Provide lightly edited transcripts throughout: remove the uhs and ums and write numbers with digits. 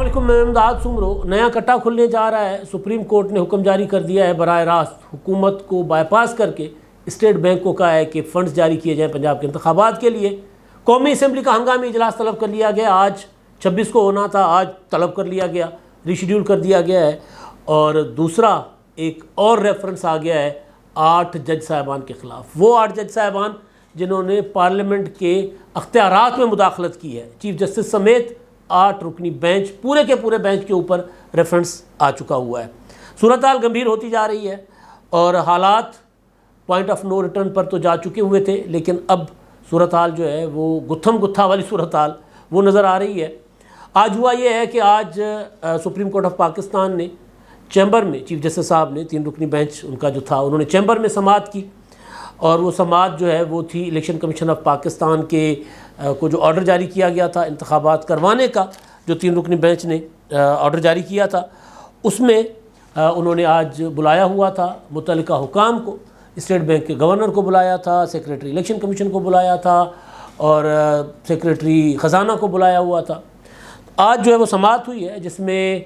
علیکم، میں امداد سمرو۔ نیا کٹا کھلنے جا رہا ہے۔ سپریم کورٹ نے حکم جاری کر دیا ہے براہ راست حکومت کو بائی پاس کر کے اسٹیٹ بینک کو کہا ہے کہ فنڈز جاری کیے جائیں پنجاب کے انتخابات کے لیے۔ قومی اسمبلی کا ہنگامی اجلاس طلب کر لیا گیا، آج 26 کو ہونا تھا، آج طلب کر لیا گیا، ریشیڈیول کر دیا گیا ہے۔ اور دوسرا ایک اور ریفرنس آ گیا ہے 8 جج صاحبان کے خلاف، وہ 8 جج صاحبان جنہوں نے پارلیمنٹ کے اختیارات میں مداخلت کی ہے۔ چیف جسٹس سمیت 8 رکنی بینچ، پورے کے پورے بینچ کے اوپر ریفرنس آ چکا ہوا ہے۔ صورتحال گمبھیر ہوتی جا رہی ہے اور حالات پوائنٹ آف نو ریٹرن پر تو جا چکے ہوئے تھے، لیکن اب صورتحال جو ہے وہ گتھم گتھا والی صورتحال وہ نظر آ رہی ہے۔ آج ہوا یہ ہے کہ آج سپریم کورٹ آف پاکستان نے چیمبر میں، چیف جسٹس صاحب نے 3 رکنی بینچ ان کا جو تھا، انہوں نے چیمبر میں سماعت کی، اور وہ سماعت جو ہے وہ تھی الیکشن کمیشن آف پاکستان کے کو جو آرڈر جاری کیا گیا تھا انتخابات کروانے کا، جو 3 رکنی بینچ نے آرڈر جاری کیا تھا، اس میں انہوں نے آج بلایا ہوا تھا متعلقہ حکام کو، اسٹیٹ بینک کے گورنر کو بلایا تھا، سیکریٹری الیکشن کمیشن کو بلایا تھا، اور سیکریٹری خزانہ کو بلایا ہوا تھا۔ آج جو ہے وہ سماعت ہوئی ہے، جس میں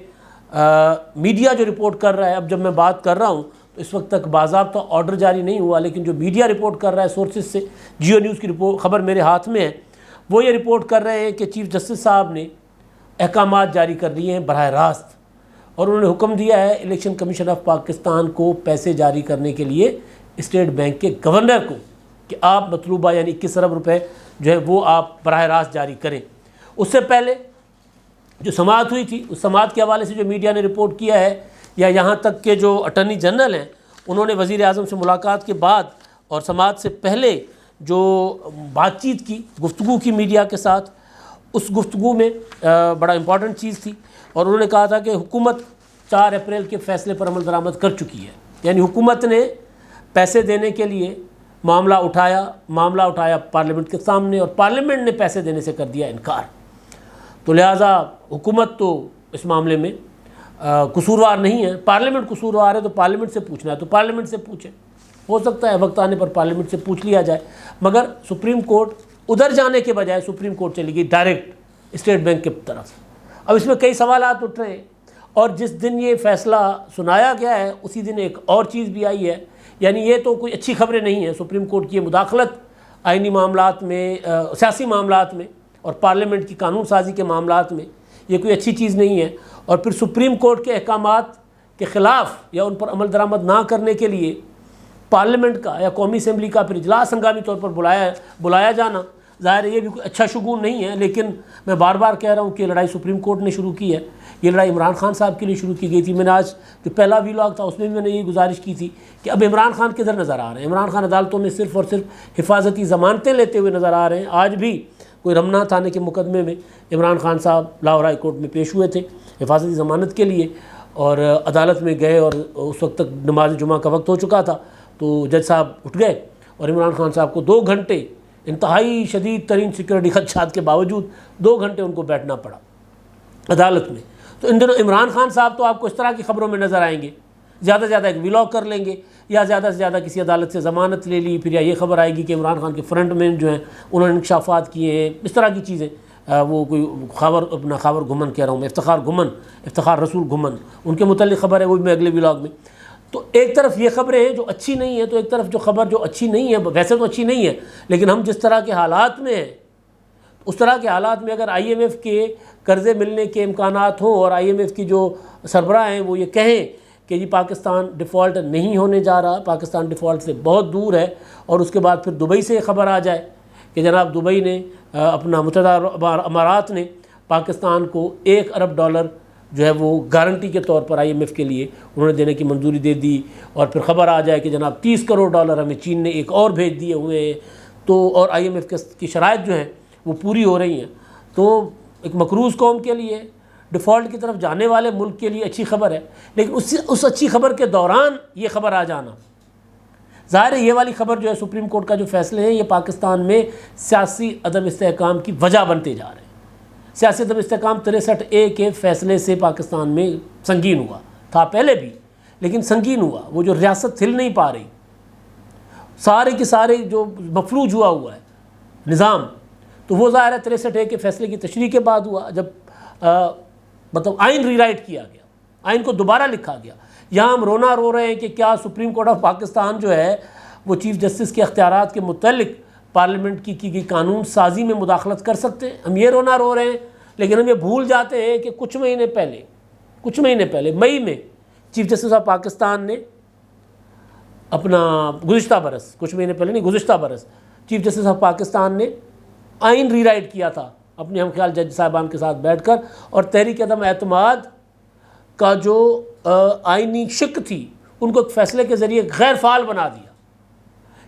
میڈیا جو رپورٹ کر رہا ہے، اب جب میں بات کر رہا ہوں تو اس وقت تک باضابطہ آرڈر جاری نہیں ہوا، لیکن جو میڈیا رپورٹ کر رہا ہے سورسز سے، جیو نیوز کی خبر میرے ہاتھ میں ہے، وہ یہ رپورٹ کر رہے ہیں کہ چیف جسٹس صاحب نے احکامات جاری کر دیے ہیں براہ راست، اور انہوں نے حکم دیا ہے الیکشن کمیشن آف پاکستان کو پیسے جاری کرنے کے لیے اسٹیٹ بینک کے گورنر کو کہ آپ مطلوبہ یعنی 21 ارب روپے جو ہے وہ آپ براہ راست جاری کریں۔ اس سے پہلے جو سماعت ہوئی تھی، اس سماعت کے حوالے سے جو میڈیا نے رپورٹ کیا ہے، یا یہاں تک کہ جو اٹارنی جنرل ہیں انہوں نے وزیر اعظم سے ملاقات کے بعد اور سماعت سے پہلے جو بات چیت کی، گفتگو کی میڈیا کے ساتھ، اس گفتگو میں بڑا امپورٹنٹ چیز تھی، اور انہوں نے کہا تھا کہ حکومت 4 اپریل کے فیصلے پر عمل درآمد کر چکی ہے، یعنی حکومت نے پیسے دینے کے لیے معاملہ اٹھایا پارلیمنٹ کے سامنے، اور پارلیمنٹ نے پیسے دینے سے کر دیا انکار۔ تو لہٰذا حکومت تو اس معاملے میں قصوروار نہیں ہے، پارلیمنٹ قصوروار ہے، تو پارلیمنٹ سے پوچھنا ہے تو پارلیمنٹ سے پوچھیں، ہو سکتا ہے وقت آنے پر پارلیمنٹ سے پوچھ لیا جائے، مگر سپریم کورٹ ادھر جانے کے بجائے سپریم کورٹ چلی گئی ڈائریکٹ اسٹیٹ بینک کی طرف۔ اب اس میں کئی سوالات اٹھ رہے ہیں، اور جس دن یہ فیصلہ سنایا گیا ہے اسی دن ایک اور چیز بھی آئی ہے، یعنی یہ تو کوئی اچھی خبریں نہیں ہیں۔ سپریم کورٹ کی مداخلت آئینی معاملات میں، سیاسی معاملات میں اور پارلیمنٹ کی قانون سازی کے معاملات میں یہ کوئی اچھی چیز نہیں ہے، اور پھر سپریم کورٹ کے احکامات کے خلاف یا ان پر عمل درآمد نہ کرنے کے لیے پارلیمنٹ کا یا قومی اسمبلی کا پھر اجلاس ہنگامی طور پر بلایا جانا، ظاہر ہے یہ بھی کوئی اچھا شگون نہیں ہے۔ لیکن میں بار بار کہہ رہا ہوں کہ یہ لڑائی سپریم کورٹ نے شروع کی ہے، یہ لڑائی عمران خان صاحب کے لیے شروع کی گئی تھی۔ میں نے آج جو پہلا ویلاگ تھا اس میں بھی میں نے یہ گزارش کی تھی کہ اب عمران خان کدھر نظر آ رہے ہیں؟ عمران خان عدالتوں میں صرف اور صرف حفاظتی ضمانتیں لیتے ہوئے نظر آ رہے ہیں۔ آج بھی کوئی رمنا تھانے کے مقدمے میں عمران خان صاحب لاہور ہائی کورٹ میں پیش ہوئے تھے حفاظتی ضمانت کے لیے، اور عدالت میں گئے، اور اس وقت تک نماز جمعہ کا وقت ہو چکا تھا، تو جج صاحب اٹھ گئے اور عمران خان صاحب کو 2 گھنٹے انتہائی شدید ترین سیکورٹی خدشات کے باوجود 2 گھنٹے ان کو بیٹھنا پڑا عدالت میں۔ تو ان دنوں عمران خان صاحب تو آپ کو اس طرح کی خبروں میں نظر آئیں گے، زیادہ سے زیادہ ایک ولاگ کر لیں گے، یا زیادہ سے زیادہ کسی عدالت سے ضمانت لے لی، پھر یا یہ خبر آئے گی کہ عمران خان کے فرنٹ مین جو ہیں انہوں نے انکشافات کیے ہیں، اس طرح کی چیزیں۔ وہ کوئی خاور گھمن کہہ رہا ہوں میں، افتخار رسول گھمن، ان کے متعلق خبر ہے، وہ بھی میں اگلے ولاگ میں۔ تو ایک طرف یہ خبریں ہیں جو اچھی نہیں ہیں، تو ایک طرف جو خبر جو اچھی نہیں ہے، ویسے تو اچھی نہیں ہے، لیکن ہم جس طرح کے حالات میں ہیں، اس طرح کے حالات میں اگر آئی ایم ایف کے قرضے ملنے کے امکانات ہوں، اور آئی ایم ایف کی جو سربراہ ہیں وہ یہ کہیں کہ یہ پاکستان ڈیفالٹ نہیں ہونے جا رہا، پاکستان ڈیفالٹ سے بہت دور ہے، اور اس کے بعد پھر دبئی سے خبر آ جائے کہ جناب دبئی نے اپنا متحدہ امارات نے پاکستان کو $1 ارب جو ہے وہ گارنٹی کے طور پر آئی ایم ایف کے لیے انہوں نے دینے کی منظوری دے دی، اور پھر خبر آ جائے کہ جناب $30 کروڑ ہمیں چین نے ایک اور بھیج دیے ہوئے ہیں، تو اور آئی ایم ایف کی شرائط جو ہیں وہ پوری ہو رہی ہیں، تو ایک مقروض قوم کے لیے، ڈیفالٹ کی طرف جانے والے ملک کے لیے اچھی خبر ہے۔ لیکن اس اچھی خبر کے دوران یہ خبر آ جانا، ظاہر ہے یہ والی خبر جو ہے سپریم کورٹ کا جو فیصلے ہیں یہ پاکستان میں سیاسی عدم استحکام کی وجہ بنتے جا رہے ہیں۔ سیاسی عدم استحکام 63A کے فیصلے سے پاکستان میں سنگین ہوا تھا پہلے بھی، لیکن سنگین ہوا، وہ جو ریاست ہل نہیں پا رہی، سارے کے سارے جو مفلوج ہوا ہے نظام، تو وہ ظاہر ہے 63A کے فیصلے کی تشریح کے بعد ہوا، جب مطلب آئین ری رائٹ کیا گیا، آئین کو دوبارہ لکھا گیا۔ یہاں ہم رونا رو رہے ہیں کہ کیا سپریم کورٹ آف پاکستان جو ہے وہ چیف جسٹس کے اختیارات کے متعلق پارلیمنٹ کی گئی قانون سازی میں مداخلت کر سکتے ہیں، ہم یہ رونا رو رہے ہیں۔ لیکن ہم یہ بھول جاتے ہیں کہ کچھ مہینے پہلے مئی میں چیف جسٹس آف پاکستان نے اپنا گزشتہ برس چیف جسٹس آف پاکستان نے آئین ری رائٹ کیا تھا اپنے ہم خیال جج صاحبان کے ساتھ بیٹھ کر، اور تحریک عدم اعتماد کا جو آئینی شق تھی ان کو ایک فیصلے کے ذریعے غیر فعال بنا دیا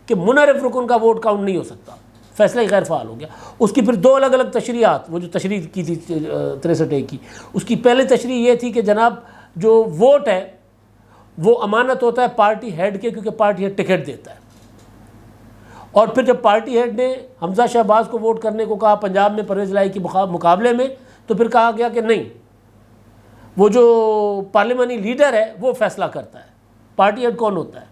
کہ منحرف رکن کا ووٹ کاؤنٹ نہیں ہو سکتا، فیصلہ غیر فعال ہو گیا۔ اس کی پھر دو الگ الگ تشریحات، وہ جو تشریح کی تھی 63A کی، اس کی پہلے تشریح یہ تھی کہ جناب جو ووٹ ہے وہ امانت ہوتا ہے پارٹی ہیڈ کے، کیونکہ پارٹی ہیڈ ٹکٹ دیتا ہے۔ اور پھر جب پارٹی ہیڈ نے حمزہ شہباز کو ووٹ کرنے کو کہا پنجاب میں پرویز الہی کے مقابلے میں، تو پھر کہا گیا کہ نہیں، وہ جو پارلیمانی لیڈر ہے وہ فیصلہ کرتا ہے، پارٹی ہیڈ کون ہوتا ہے۔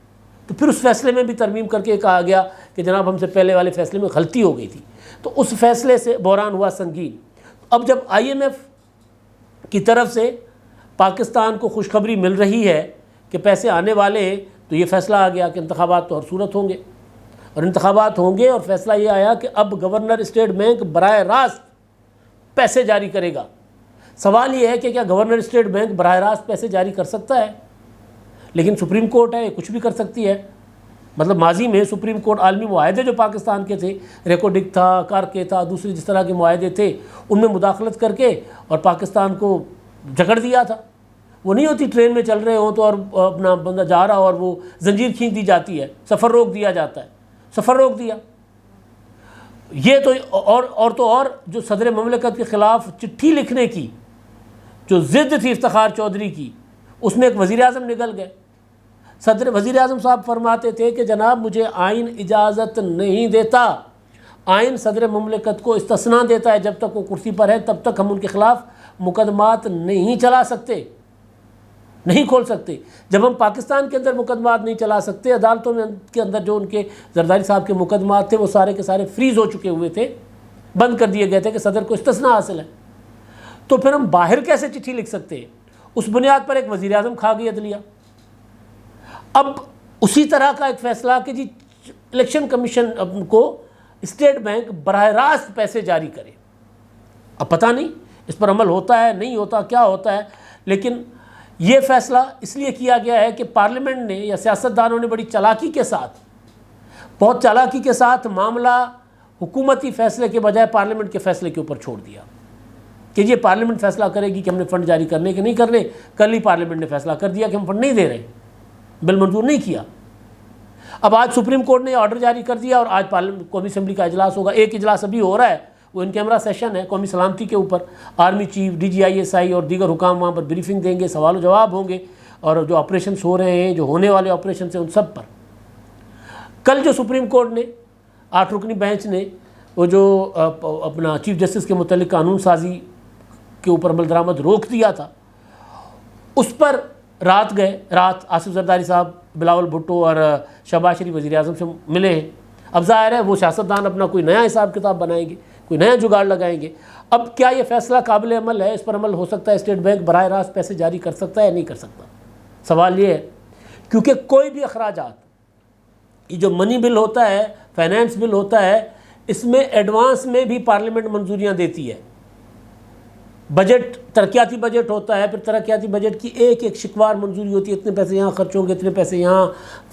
تو پھر اس فیصلے میں بھی ترمیم کر کے کہا گیا کہ جناب ہم سے پہلے والے فیصلے میں غلطی ہو گئی تھی، تو اس فیصلے سے بحران ہوا سنگین۔ اب جب IMF کی طرف سے پاکستان کو خوشخبری مل رہی ہے کہ پیسے آنے والے ہیں، تو یہ فیصلہ آ گیا کہ انتخابات تو ہر صورت ہوں گے، اور انتخابات ہوں گے، اور فیصلہ یہ آیا کہ اب گورنر اسٹیٹ بینک براہ راست پیسے جاری کرے گا۔ سوال یہ ہے کہ کیا گورنر اسٹیٹ بینک براہ راست پیسے جاری کر سکتا ہے؟ لیکن سپریم کورٹ ہے، کچھ بھی کر سکتی ہے۔ مطلب ماضی میں سپریم کورٹ عالمی معاہدے جو پاکستان کے تھے، ریکوڈک تھا، کارکے تھا، دوسری جس طرح کے معاہدے تھے، ان میں مداخلت کر کے اور پاکستان کو جکڑ دیا تھا۔ وہ نہیں ہوتی ٹرین میں چل رہے ہوں تو اور اپنا بندہ جا رہا اور وہ زنجیر کھینچ دی جاتی ہے، سفر روک دیا جاتا ہے، سفر روک دیا۔ یہ تو اور جو صدر مملکت کے خلاف چٹھی لکھنے کی جو ضد تھی افتخار چودھری کی، اس میں ایک وزیر اعظم نکل گئے۔ وزیر اعظم صاحب فرماتے تھے کہ جناب مجھے آئین اجازت نہیں دیتا، آئین صدر مملکت کو استثناء دیتا ہے، جب تک وہ کرسی پر ہے تب تک ہم ان کے خلاف مقدمات نہیں چلا سکتے، نہیں کھول سکتے۔ جب ہم پاکستان کے اندر مقدمات نہیں چلا سکتے، عدالتوں میں کے اندر جو ان کے زرداری صاحب کے مقدمات تھے وہ سارے کے سارے فریز ہو چکے ہوئے تھے، بند کر دیے گئے تھے کہ صدر کو استثناء حاصل ہے، تو پھر ہم باہر کیسے چٹھی لکھ سکتے ہیں؟ اس بنیاد پر ایک وزیر اعظم کھا گئی عدلیہ۔ اب اسی طرح کا ایک فیصلہ کہ جی الیکشن کمیشن کو اسٹیٹ بینک براہ راست پیسے جاری کرے۔ اب پتہ نہیں اس پر عمل ہوتا ہے نہیں ہوتا، کیا ہوتا ہے، لیکن یہ فیصلہ اس لیے کیا گیا ہے کہ پارلیمنٹ نے یا سیاستدانوں نے بڑی چالاکی کے ساتھ، بہت چالاکی کے ساتھ معاملہ حکومتی فیصلے کے بجائے پارلیمنٹ کے فیصلے کے اوپر چھوڑ دیا کہ یہ پارلیمنٹ فیصلہ کرے گی کہ ہم نے فنڈ جاری کرنے کے نہیں کرنے۔ کل ہی پارلیمنٹ نے فیصلہ کر دیا کہ ہم فنڈ نہیں دے رہے، بل منظور نہیں کیا۔ اب آج سپریم کورٹ نے آرڈر جاری کر دیا اور آج قومی اسمبلی کا اجلاس ہوگا۔ ایک اجلاس ابھی ہو رہا ہے، وہ ان کیمرہ سیشن ہے قومی سلامتی کے اوپر، آرمی چیف، DGI اور دیگر حکام وہاں پر بریفنگ دیں گے، سوال و جواب ہوں گے، اور جو آپریشنس ہو رہے ہیں، جو ہونے والے آپریشنس ہیں، ان سب پر۔ کل جو سپریم کورٹ نے 8 رکنی بینچ نے وہ جو اپنا چیف جسٹس کے متعلق قانون سازی کے اوپر عمل درآمد روک دیا تھا، اس پر رات آصف زرداری صاحب بلاول بھٹو اور شہباز شریف وزیر اعظم سے ملے ہیں۔ اب ظاہر ہے وہ سیاستدان اپنا کوئی نیا حساب کتاب بنائیں گے، کوئی نیا جگاڑ لگائیں گے۔ اب کیا یہ فیصلہ قابل عمل ہے؟ اس پر عمل ہو سکتا ہے؟ اسٹیٹ بینک براہ راست پیسے جاری کر سکتا ہے یا نہیں کر سکتا؟ سوال یہ ہے، کیونکہ کوئی بھی اخراجات، یہ جو منی بل ہوتا ہے، فائنانس بل ہوتا ہے، اس میں ایڈوانس میں بھی پارلیمنٹ منظوریاں دیتی ہے۔ بجٹ ترقیاتی بجٹ ہوتا ہے، پھر ترقیاتی بجٹ کی ایک ایک شکوار منظوری ہوتی ہے، اتنے پیسے یہاں خرچ ہوں گے، اتنے پیسے یہاں۔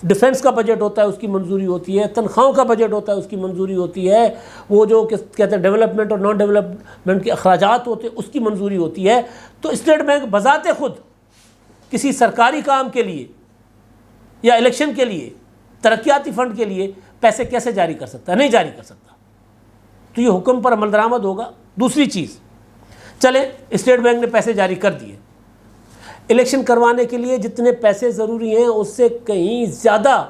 ڈیفنس کا بجٹ ہوتا ہے، اس کی منظوری ہوتی ہے۔ تنخواہوں کا بجٹ ہوتا ہے، اس کی منظوری ہوتی ہے۔ وہ جو کہتے ہیں ڈیولپمنٹ اور نان ڈیولپمنٹ کے اخراجات ہوتے ہیں، اس کی منظوری ہوتی ہے۔ تو اسٹیٹ بینک بذات خود کسی سرکاری کام کے لیے یا الیکشن کے لیے، ترقیاتی فنڈ کے لیے پیسے کیسے جاری کر سکتا ہے؟ نہیں جاری کر سکتا۔ تو یہ حکم پر عمل درآمد ہوگا۔ دوسری چیز، چلیں اسٹیٹ بینک نے پیسے جاری کر دیے، الیکشن کروانے کے لیے جتنے پیسے ضروری ہیں اس سے کہیں زیادہ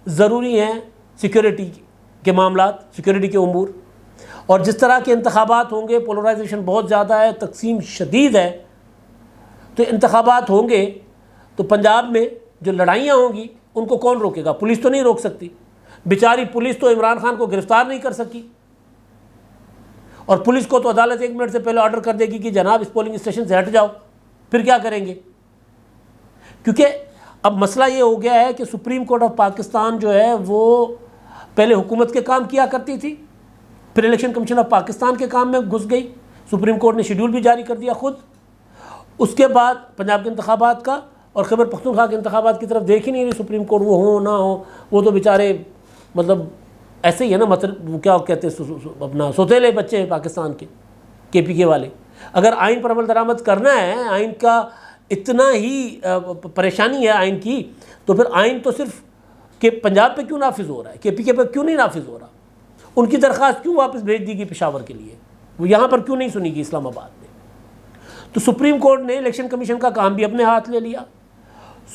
ضروری ہیں سیکیورٹی کے معاملات، سیکیورٹی کے امور۔ اور جس طرح کے انتخابات ہوں گے، پولرائزیشن بہت زیادہ ہے، تقسیم شدید ہے، تو انتخابات ہوں گے تو پنجاب میں جو لڑائیاں ہوں گی ان کو کون روکے گا؟ پولیس تو نہیں روک سکتی، بیچاری پولیس تو عمران خان کو گرفتار نہیں کر سکی، اور پولیس کو تو عدالت 1 منٹ سے پہلے آرڈر کر دے گی کہ جناب اس پولنگ اسٹیشن سے ہٹ جاؤ، پھر کیا کریں گے؟ کیونکہ اب مسئلہ یہ ہو گیا ہے کہ سپریم کورٹ آف پاکستان جو ہے وہ پہلے حکومت کے کام کیا کرتی تھی، پھر الیکشن کمیشن آف پاکستان کے کام میں گھس گئی، سپریم کورٹ نے شیڈول بھی جاری کر دیا خود، اس کے بعد پنجاب کے انتخابات کا اور خیبر پختونخوا کے انتخابات کی طرف دیکھ ہی نہیں رہی سپریم کورٹ، وہ ہوں نہ ہوں، وہ تو بیچارے مطلب ایسے ہی ہے نا، مطلب وہ کیا کہتے ہیں اپنا سوتیلے بچے ہیں پاکستان کے پی کے والے۔ اگر آئین پر عمل درآمد کرنا ہے، آئین کا اتنا ہی پریشانی ہے آئین کی، تو پھر آئین تو صرف کہ پنجاب پہ کیوں نافذ ہو رہا ہے، پی کے پہ کیوں نہیں نافذ ہو رہا؟ ان کی درخواست کیوں واپس بھیج دی گئی پشاور کے لیے، وہ یہاں پر کیوں نہیں سنی گئی اسلام آباد میں؟ تو سپریم کورٹ نے الیکشن کمیشن کا کام بھی اپنے ہاتھ لے لیا،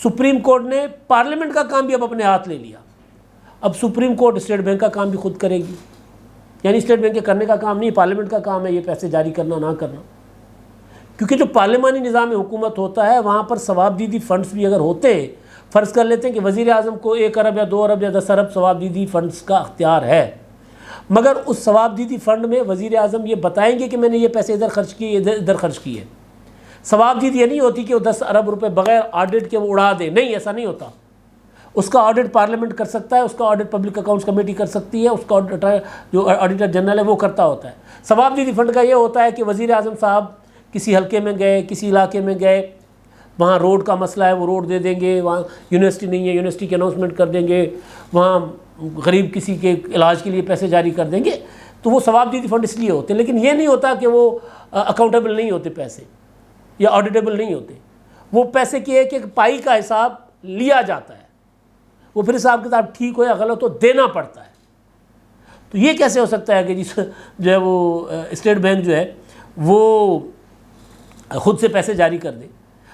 سپریم کورٹ نے پارلیمنٹ کا کام بھی اب اپنے ہاتھ لے لیا۔ اب سپریم کورٹ اسٹیٹ بینک کا کام بھی خود کرے گی، یعنی اسٹیٹ بینک کے کرنے کا کام نہیں، پارلیمنٹ کا کام ہے یہ پیسے جاری کرنا نہ کرنا، کیونکہ جو پارلیمانی نظام حکومت ہوتا ہے وہاں پر ثوابدیدی فنڈز بھی اگر ہوتے، فرض کر لیتے ہیں کہ وزیر اعظم کو 1 ارب یا 2 ارب یا 10 ارب ثوابدیدی فنڈز کا اختیار ہے، مگر اس ثوابدیدی فنڈ میں وزیر اعظم یہ بتائیں گے کہ میں نے یہ پیسے ادھر خرچ کیے، ادھر خرچ کیے۔ ثوابدیدی یہ نہیں ہوتی کہ وہ 10 ارب روپے بغیر آڈٹ کے وہ اڑا دے، نہیں، ایسا نہیں ہوتا۔ اس کا آڈٹ پارلیمنٹ کر سکتا ہے، اس کا آڈٹ پبلک اکاؤنٹس کمیٹی کر سکتی ہے، اس کا جو آڈیٹر جنرل ہے وہ کرتا ہوتا ہے۔ ثوابدیدی فنڈ کا یہ ہوتا ہے کہ وزیر اعظم صاحب کسی حلقے میں گئے، کسی علاقے میں گئے، وہاں روڈ کا مسئلہ ہے وہ روڈ دے دیں گے، وہاں یونیورسٹی نہیں ہے یونیورسٹی کی اناؤنسمنٹ کر دیں گے، وہاں غریب کسی کے علاج کے لیے پیسے جاری کر دیں گے، تو وہ ثوابدیدی فنڈ اس لیے ہوتے ہیں۔ لیکن یہ نہیں ہوتا کہ وہ اکاؤنٹیبل نہیں ہوتے پیسے یا آڈیٹیبل نہیں ہوتے، وہ پیسے کی ایک پائی کا حساب لیا جاتا ہے، وہ پھر حساب کتاب ٹھیک ہو یا غلط ہو دینا پڑتا ہے۔ تو یہ کیسے ہو سکتا ہے کہ جو ہے وہ اسٹیٹ بینک جو ہے وہ خود سے پیسے جاری کر دے؟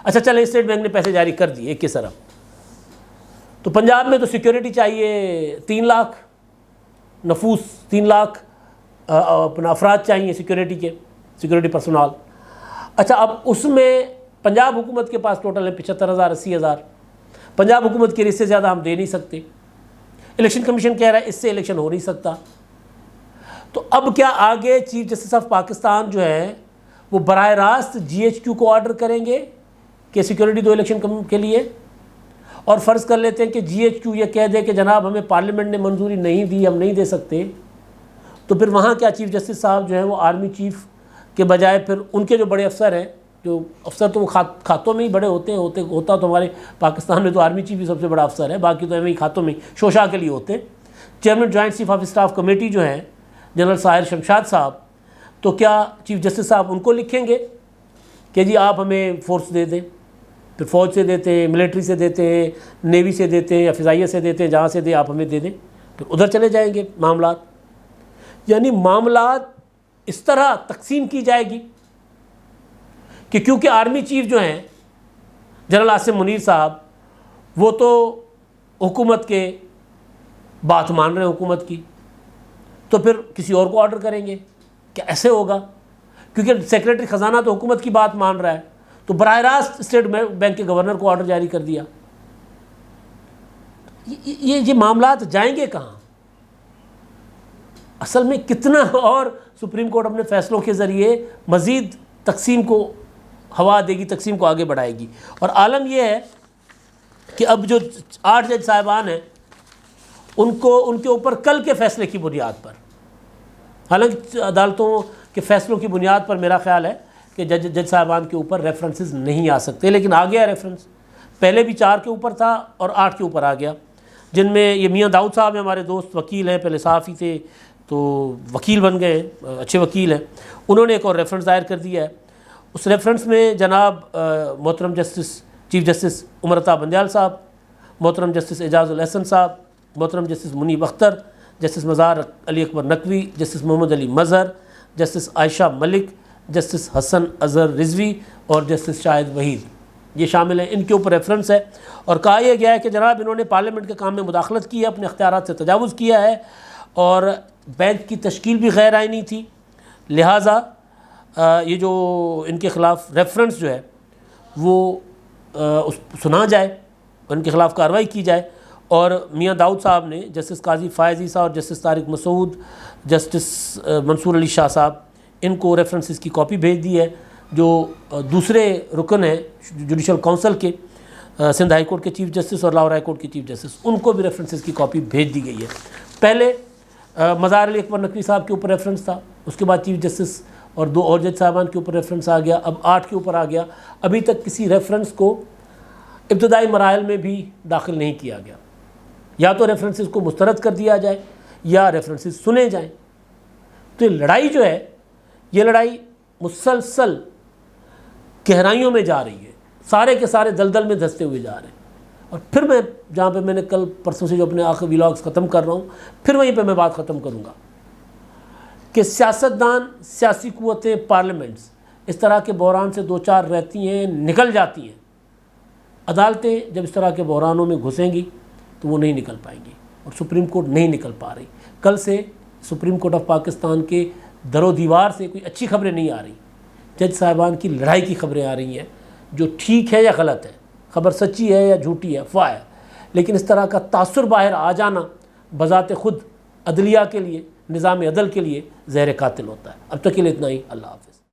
اچھا چلیں، اسٹیٹ بینک نے پیسے جاری کر دیے 21 ارب، تو پنجاب میں تو سیکیورٹی چاہیے 3 لاکھ نفوس، 3 لاکھ اپنا افراد چاہیے سیکیورٹی کے، سیکیورٹی پرسنال۔ اچھا اب اس میں پنجاب حکومت کے پاس ٹوٹل ہے 75,000 80,000، پنجاب حکومت کے اس سے زیادہ ہم دے نہیں سکتے، الیکشن کمیشن کہہ رہا ہے اس سے الیکشن ہو نہیں سکتا۔ تو اب کیا آگے چیف جسٹس آف پاکستان جو ہے وہ براہ راست GHQ کو آرڈر کریں گے کہ سیکیورٹی دو الیکشن کے لیے، اور فرض کر لیتے ہیں کہ GHQ یہ کہہ دے کہ جناب ہمیں پارلیمنٹ نے منظوری نہیں دی، ہم نہیں دے سکتے، تو پھر وہاں کیا چیف جسٹس صاحب جو ہیں وہ آرمی چیف کے بجائے پھر ان کے جو بڑے افسر ہیں، جو افسر تو وہ کھاتوں میں ہی بڑے ہوتا تو ہمارے پاکستان میں تو آرمی چیف ہی سب سے بڑا افسر ہے، باقی تو ہی کھاتوں میں شوشا کے لیے ہوتے ہیں۔ Chairman joint chief of staff committee جو ہیں جنرل ساحر شمشاد صاحب، تو کیا چیف جسٹس صاحب ان کو لکھیں گے کہ جی آپ ہمیں فورس دے دیں، پھر فوج سے دیتے ہیں، ملٹری سے دیتے ہیں، نیوی سے دیتے ہیں یا فضائیہ سے دیتے ہیں، جہاں سے دیں آپ ہمیں دے دیں، پھر ادھر چلے جائیں گے معاملات۔ یعنی معاملات اس طرح تقسیم کی جائے گی کہ کیونکہ آرمی چیف جو ہیں جنرل عاصم منیر صاحب وہ تو حکومت کے بات مان رہے ہیں حکومت کی، تو پھر کسی اور کو آرڈر کریں گے؟ کیا ایسے ہوگا؟ کیونکہ سیکریٹری خزانہ تو حکومت کی بات مان رہا ہے، تو براہ راست اسٹیٹ بینک کے گورنر کو آرڈر جاری کر دیا۔ یہ معاملات جائیں گے کہاں؟ اصل میں کتنا اور سپریم کورٹ اپنے فیصلوں کے ذریعے مزید تقسیم کو ہوا دے گی، تقسیم کو آگے بڑھائے گی۔ اور عالم یہ ہے کہ اب جو 8 جج صاحبان ہیں ان کے اوپر کل کے فیصلے کی بنیاد پر، حالانکہ عدالتوں کے فیصلوں کی بنیاد پر میرا خیال ہے کہ جج صاحبان کے اوپر ریفرنسز نہیں آ سکتے، لیکن آ گیا ریفرنس، پہلے بھی 4 کے اوپر تھا اور 8 کے اوپر آ گیا، جن میں یہ میاں داؤد صاحب ہیں، ہمارے دوست وکیل ہیں، پہلے صحافی تھے تو وکیل بن گئے ہیں، اچھے وکیل ہیں، انہوں نے ایک اور ریفرنس دائر کر دیا ہے۔ اس ریفرنس میں جناب محترم چیف جسٹس عمر عطا بندیال صاحب، محترم جسٹس اعجاز الحسن صاحب، محترم جسٹس منیب اختر، جسٹس مزار علی اکبر نقوی، جسٹس محمد علی مظہر، جسٹس عائشہ ملک، جسٹس حسن اظہر رضوی اور جسٹس شاہد وحید، یہ شامل ہیں۔ ان کے اوپر ریفرنس ہے اور کہا یہ گیا ہے کہ جناب انہوں نے پارلیمنٹ کے کام میں مداخلت کی ہے، اپنے اختیارات سے تجاوز کیا ہے اور بینچ کی تشکیل بھی غیر آئینی تھی، لہٰذا یہ جو ان کے خلاف ریفرنس جو ہے وہ سنا جائے، ان کے خلاف کارروائی کی جائے۔ اور میاں داؤد صاحب نے جسٹس قاضی فائز عیسیٰ اور جسٹس طارق مسعود، جسٹس منصور علی شاہ صاحب، ان کو ریفرنسز کی کاپی بھیج دی ہے. جو دوسرے رکن ہیں جوڈیشل کونسل کے، سندھ ہائی کورٹ کے چیف جسٹس اور لاہور ہائی کورٹ کے چیف جسٹس، ان کو بھی ریفرنسز کی کاپی بھیج دی گئی ہے. پہلے مظاہر علی اکبر نقوی صاحب کے اوپر ریفرنس تھا، اس کے بعد چیف جسٹس اور 2 اور جج صاحبان کے اوپر ریفرنس آ گیا، اب 8 کے اوپر آ گیا. ابھی تک کسی ریفرنس کو ابتدائی مراحل میں بھی داخل نہیں کیا گیا. یا تو ریفرنسز کو مسترد کر دیا جائے یا ریفرنسز سنے جائیں. تو یہ لڑائی جو ہے، یہ لڑائی مسلسل گہرائیوں میں جا رہی ہے، سارے کے سارے دلدل میں دھستے ہوئے جا رہے ہیں. اور پھر میں جہاں پہ میں نے کل پرسوں سے جو اپنے آخر ویلاگز ختم کر رہا ہوں، پھر وہیں پہ میں بات ختم کروں گا کہ سیاستدان، سیاسی قوتیں، پارلیمنٹس اس طرح کے بحران سے 2-4 رہتی ہیں، نکل جاتی ہیں. عدالتیں جب اس طرح کے بحرانوں میں گھسیں گی تو وہ نہیں نکل پائیں گی، اور سپریم کورٹ نہیں نکل پا رہی. کل سے سپریم کورٹ آف پاکستان کے در و دیوار سے کوئی اچھی خبریں نہیں آ رہی. جج صاحبان کی لڑائی کی خبریں آ رہی ہیں، جو ٹھیک ہے یا غلط ہے، خبر سچی ہے یا جھوٹی ہے، افواہ ہے. لیکن اس طرح کا تاثر باہر آ جانا بذات خود عدلیہ کے لیے، نظام عدل کے لیے زہر قاتل ہوتا ہے. اب تک کے لیے اتنا ہی. اللہ حافظ.